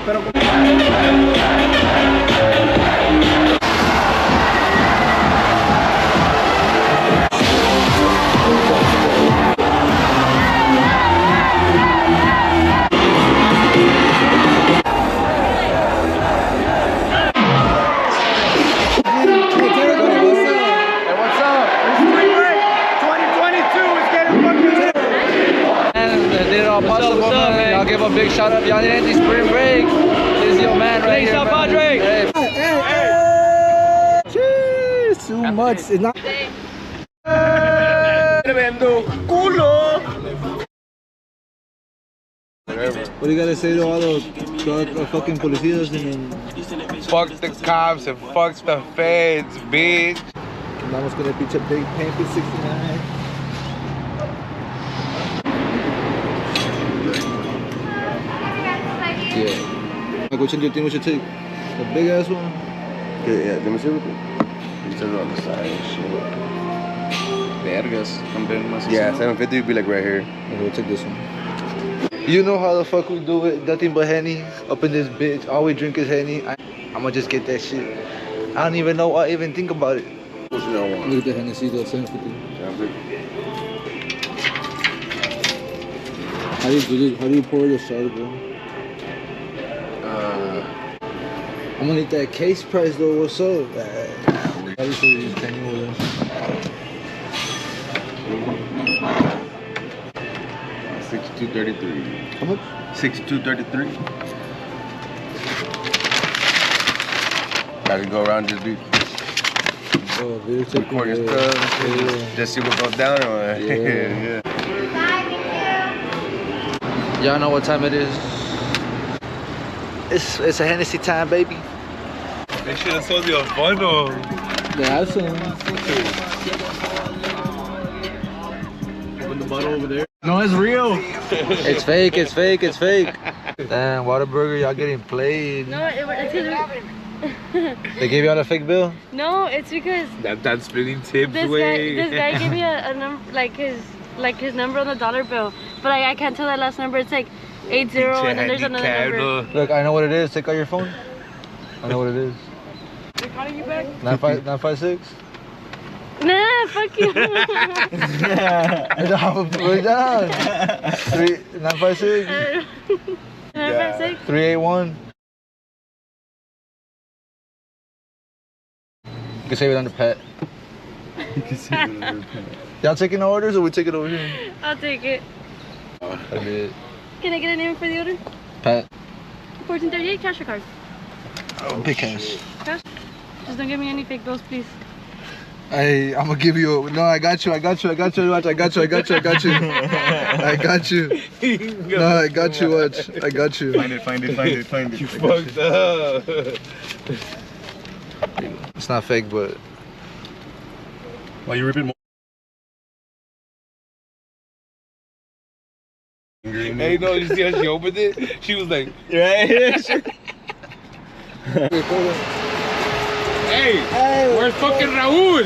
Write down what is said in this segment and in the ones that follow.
Pero Y'all give a big shout out. Y'all need anything spring break. This is your man right here. Thanks, Padre. Hey. Jeez, too much. It's not. Tremendo culo. What do you gotta say to all those fucking policías and Fuck the cops and fuck the feds, bitch. Andamos con el pinche Big Pamper 69. Yeah. Like, which one do you think we should take? The big ass one? Yeah, let me see what you said it on the side and shit. Vergas, Yeah, 750 would be like right here. Okay, we'll take this one. You know how the fuck we do it? Nothing but Henny up in this bitch. All we drink is Henny. I'ma just get that shit. I don't even know why I even think about it. What you don't want? Look at the Hennessy, the 750. How do you do this? How do you pour the shot, bro? I'm gonna need that case price though. What's up? I just use penny with them. 6233. How much? 6233. Gotta go around this beat. Oh, video tape. Record your stuff. Just see what goes down or what? Yeah. Y'all know what time it is. It's a Hennessy time, baby. They should have sold you a bundle. They have some. Open the bottle over there. No, it's real. It's fake, it's fake, it's fake. Damn, Whataburger, y'all getting played. No, it's They gave y'all a fake bill? no, it's because That's splitting tips this way. guy gave me a number, like his number on the dollar bill, but I can't tell that last number. It's like 80 and then there's another number. Look, I know what it is. Take out your phone. I know what it is. They're calling you back? 956? Nah, fuck you. We're down. 956? 956? 381. You can save it under Pat. Y'all taking the orders or we take it over here? I'll take it. I did. Can I get a name for the order? Pat. 1438, cash or card? Oh, big cash. Cash? Just don't give me any fake bills, please. Hey, I'm gonna give you a, no, I got you, watch, I got you. No, I got you. No, I got you, watch, I got you. Find it. You fucked up. It's not fake, but. Why you ripping more? Hey, no, you see how she opened it? She was like, hey, where's fucking Raúl?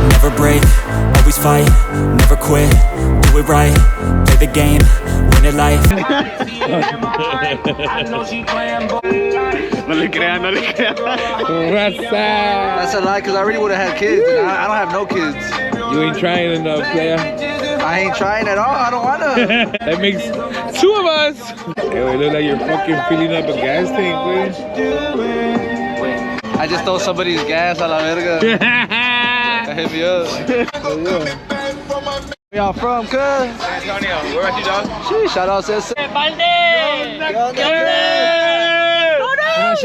Never break, always fight, never quit, do it right, play the game, win it life. No le crean. That's a lie, because I already would have had kids, and I don't have no kids. You ain't trying enough, player. I ain't trying at all, I don't wanna. That makes two of us. Hey, it look like you're fucking filling up a gas tank, please. I just stole somebody's gas a la verga. Hit me up. Where y'all from, cuz? Antonio, where at you, dog? Sheesh, shout out to Un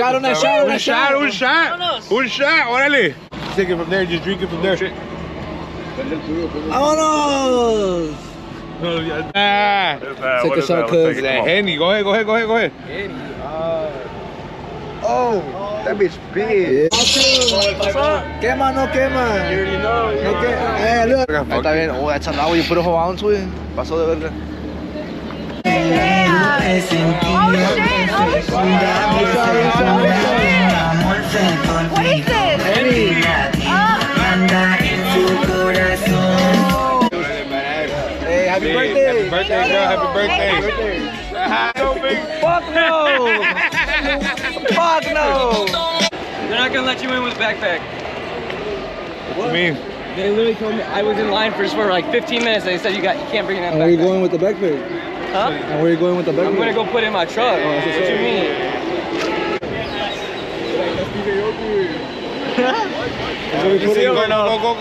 shot, órale. Take it from there, just drink it from there. Vámonos! No, Take a shot, cuz. Henny, go ahead. Oh! That bitch big. Quema, no quema. You already know. No quema. Hey, look. Está bien. Oh, that's now you put a whole ounce with. Pasó de verga. What is this? Hey, happy birthday. Happy birthday, girl. Happy birthday. So big. Fuck no. Fuck no. They're not gonna let you in with a backpack. What? Me. They literally told me I was in line for like 15 minutes. They said you can't bring in that backpack. And where are you going with the backpack? Huh? And where are you going with the backpack? I'm gonna go put it in my truck. What you mean? You see it or no? Go.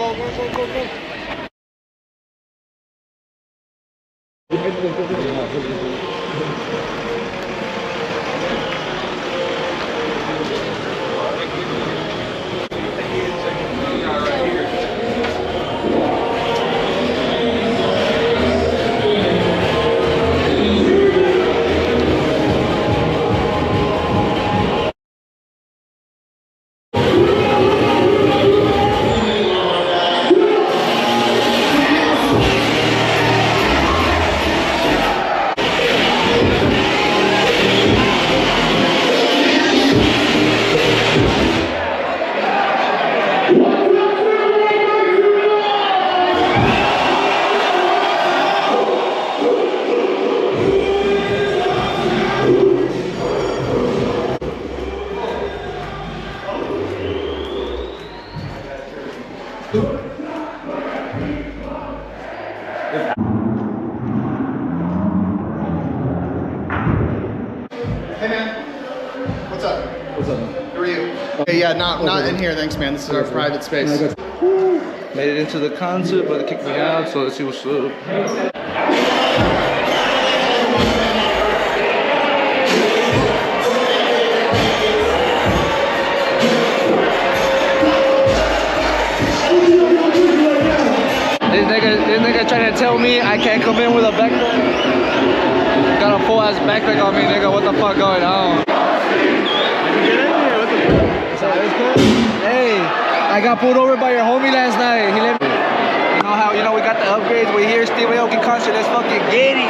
Hey man, what's up? What's up? Who are you? Okay, yeah, not in here, thanks man. This is our private space. Made it into the concert, but they kicked me out, so let's see what's up. This nigga trying to tell me I can't come in with a backpack. Got a full ass backpack on me, nigga. What the fuck going on? Hey, I got pulled over by your homie last night. He let me. You know we got the upgrades. We're here, Steve Aoki concert. Let's fucking get it.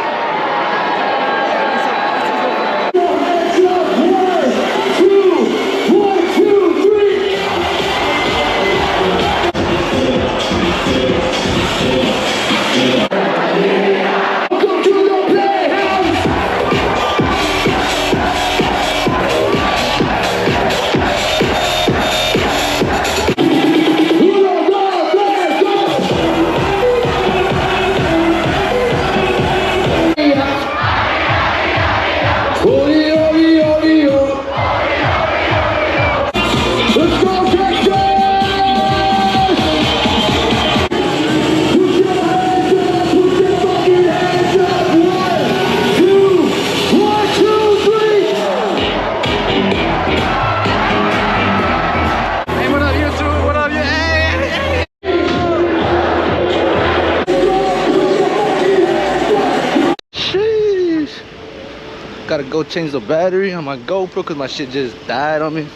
Gotta go change the battery on my GoPro because my shit just died on me.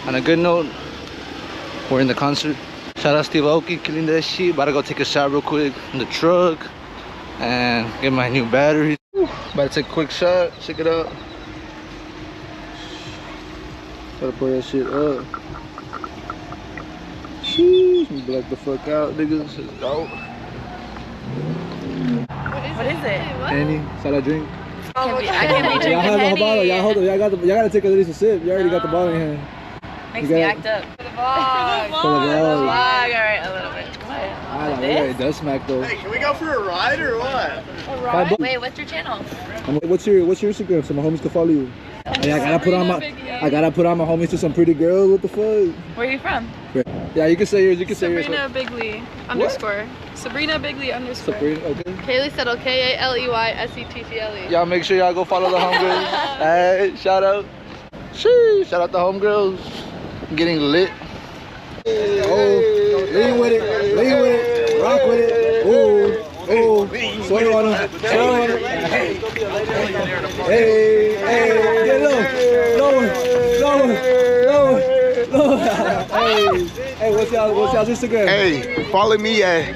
On a good note, we're in the concert. Shout out Steve Aoki, killing that shit. About to go take a shot real quick in the truck and get my new battery. About to take a quick shot, check it out. Gotta pour that shit up. Sheesh, black the fuck out, niggas. This is dope. What is it? Henny, shall I drink? I can't be drinking Y'all have the Henny. bottle. Y'all hold it. Y'all gotta take at least a sip. You already got the bottle in your hand. Makes You me got act up. For the vlog. For the vlog. Alright, a little bit. I don't know. It does smack though. Hey, can we go for a ride or what? Alright. Wait, what's your channel? What's your Instagram so my homies can follow you? Hey, I gotta put on my homies to some pretty girls. What the fuck? Where are you from? Yeah, you can say yours. You can say yours. Sabrina Bigley _ Sabrina Bigley _ Sabrina, okay. Kaylee Settle, KALEYSETTLE. Y'all make sure y'all go follow the homegirls. Hey, shout out. Sheesh, shout out the homegirls. Getting lit. Oh, lean with it, rock with it. Ooh, swear on them, Hey, get low, lower. Hey, what's y'all's Instagram? Hey, follow me at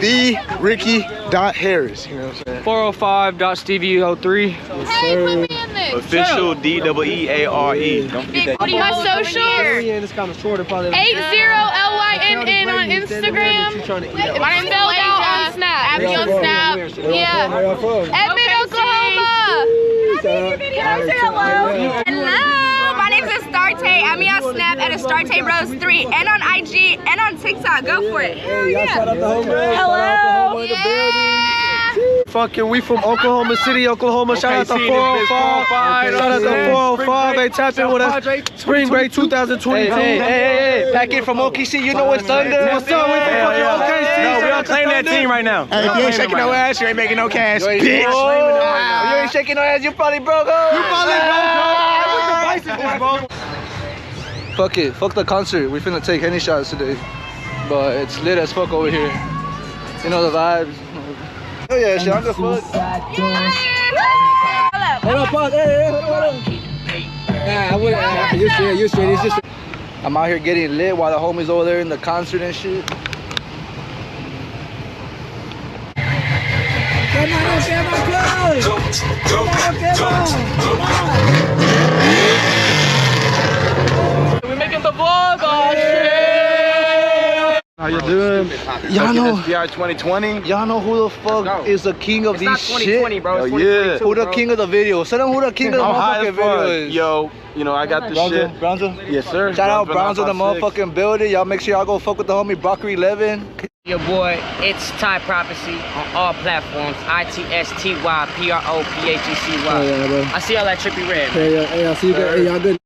TheRicky.Harris. You know what I'm saying? 405.stevie03. Hey, put me in this. Official DEEARE. Don't forget that. What do you have socials? Yeah, it's kind of shorter, probably. 80LYNN on Instagram. I'm spelled out on Snap. Add me on Snap. Yeah. Where y'all from? Edmond, Oklahoma. Can I say hello? Hello. My name is Astarte. Add me on Snap at Astarte Rose 3 and on IG and on TikTok. Go for it. Hey, y'all shout out to Homegirl. Hello. Fucking, we from Oklahoma City, Oklahoma. Shout out to 405. Shout out to 405. They tapped in with us. Spring break 2022. Hey, pack it from OKC. You know what's thunder. What's up? We from fucking OKC. No, we don't claim that team right now. Hey, if you ain't shaking no ass, you ain't making no cash, bitch. You ain't shaking no ass. You probably broke. You probably broke. Fuck it. Fuck the concert. We finna take any shots today. But it's lit as fuck over here. You know the vibes. Oh yeah, shit, I'm the fuck. Hold up, pause. Hey, hold on. Nah, I wouldn't. You're straight. It's just. I'm out here getting lit while the homies over there in the concert and shit. Come on, cuz. We're making the vlog. Oh shit. How you doing? Y'all know SPR 2020. Y'all know who the fuck is the king of It's these not 2020, shit? bro. It's Oh, yeah. 2022, Who the bro. king of the video? Tell them who the king of the I'm high motherfucking as video fuck. is. Yo, you know I got this shit. Bronzo? Yes, sir. Shout out Bronzo the 956. motherfucking building. Y'all make sure y'all go fuck with the homie Broccoli 11. Your boy, it's Ty Prophecy on all platforms. ITSTYPROPHECY. Oh yeah, bro. I see y'all at Trippy Red. Hey, I see you guys. Hey, y'all good.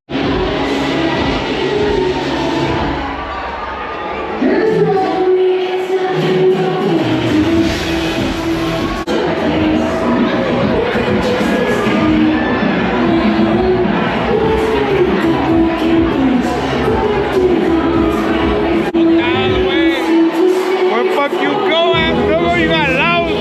Where the fuck you going? Look, you got loud.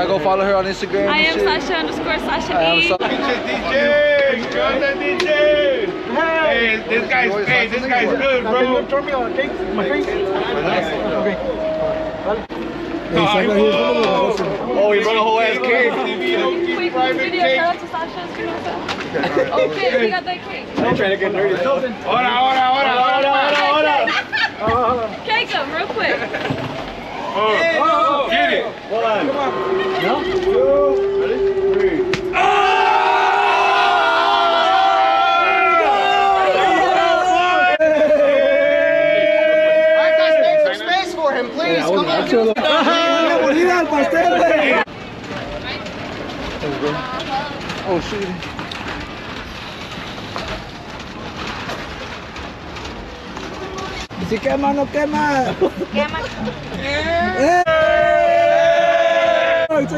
Go follow her on Instagram. I am shit. Sasha_Sasha I am E. DJ, DJ. Hey, This guy's good, bro. Throw me on cake, my face. Okay. Oh, he brought a whole ass cake. Quick video, shout out to Sasha. Okay, we got that cake. I'm trying to get nerdy. Hold on. Cake them real quick. Get it. Hold on. Come on. No? 2, ready? 3. Alright guys, make some space for him, please. Come on. Oh shit. Si quema, no quema.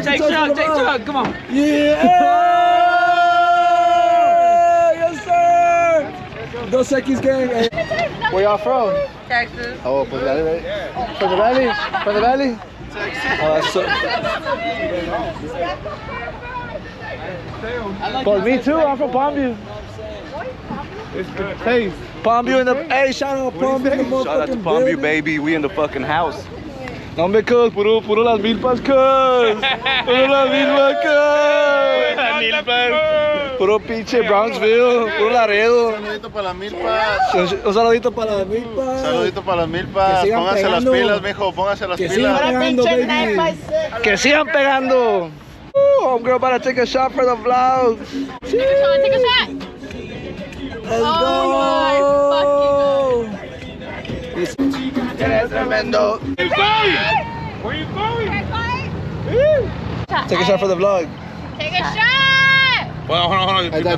Take shot, come on. Yeah. Yes, sir. Dos X gang. Where y'all from? Texas. Oh, from the valley, right? From the valley? From the valley? Oh, that's so... But me too, I'm from Palmview. Hey, Palmview in the... Hey, shout out Palmview in the motherfucking Shout out to Palmview, baby. We in the fucking house. No me cuz, puro las milpas cuz. Puro las milpas cuz. Puro pinche Brownsville, puro Laredo. Un saludito para las milpas. Un saludito para las milpas. Saludito para las milpas. Pónganse las pilas, mijo. Pónganse las pilas. Que sigan pegando. Homegirl about to take a shot for the vlog. Take a shot. Let's go. Tremendo. Where you going? Where you going? Take a shot for the vlog. Take a shot. Well, hold on. Ahí está.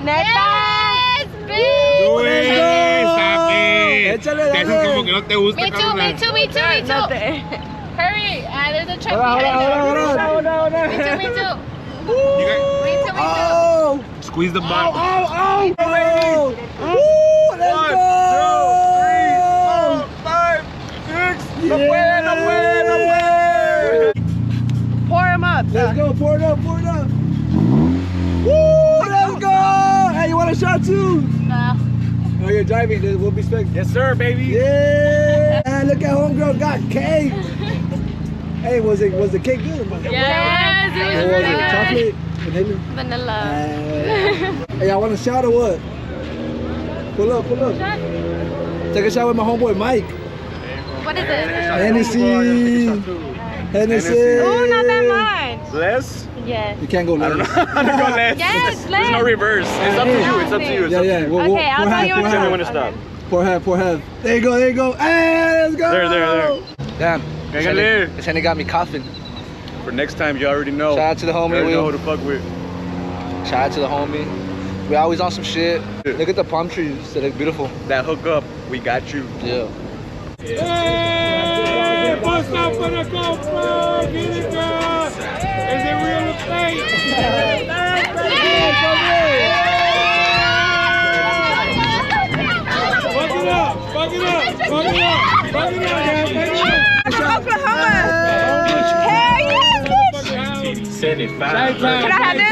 Yes, bitch. Do it. Stop it. Échale, Te haces como que no te gusta, Me too. Hurry. There's a truck Hold on. Me too. Oh. Squeeze the bottom. Oh. Let's go. 1, 2, 3, 4, 5, 6. No puede. Pour him up. Let's go. Pour it up. Woo! Let's go. Hey, you want a shot too? No. Oh, you're driving. We'll be spec. Yes, sir, baby. Yeah. And look at homegirl got cake. Hey, was the cake good? Yes, it was What was really it? good. Chocolate? Vanilla. Hey, I want a shot or what? Pull up. Take a shot with my homeboy Mike. What is it? Hennessy. Oh, not that much. Less? Yes. You can't go less. I don't know how to go less. Yes, There's no reverse. It's up to you. It's up to you. Yeah. Okay, I'll tell you when Tell me when to stop. Pour half. There you go. Hey, let's go. There. Damn. Gangale. This Henny got me coughing. For next time, you already know. Shout out to the homie. You already know Will. who to fuck with. Shout out to the homie. We always on some shit. Look at the palm trees. They look beautiful. That hook up, we got you. Yeah. Hey, bust up for the GoPro. Get it, girl. Is it real or fake? Fuck it up, Oklahoma. Hell yes, bitch. 75. Can I have this?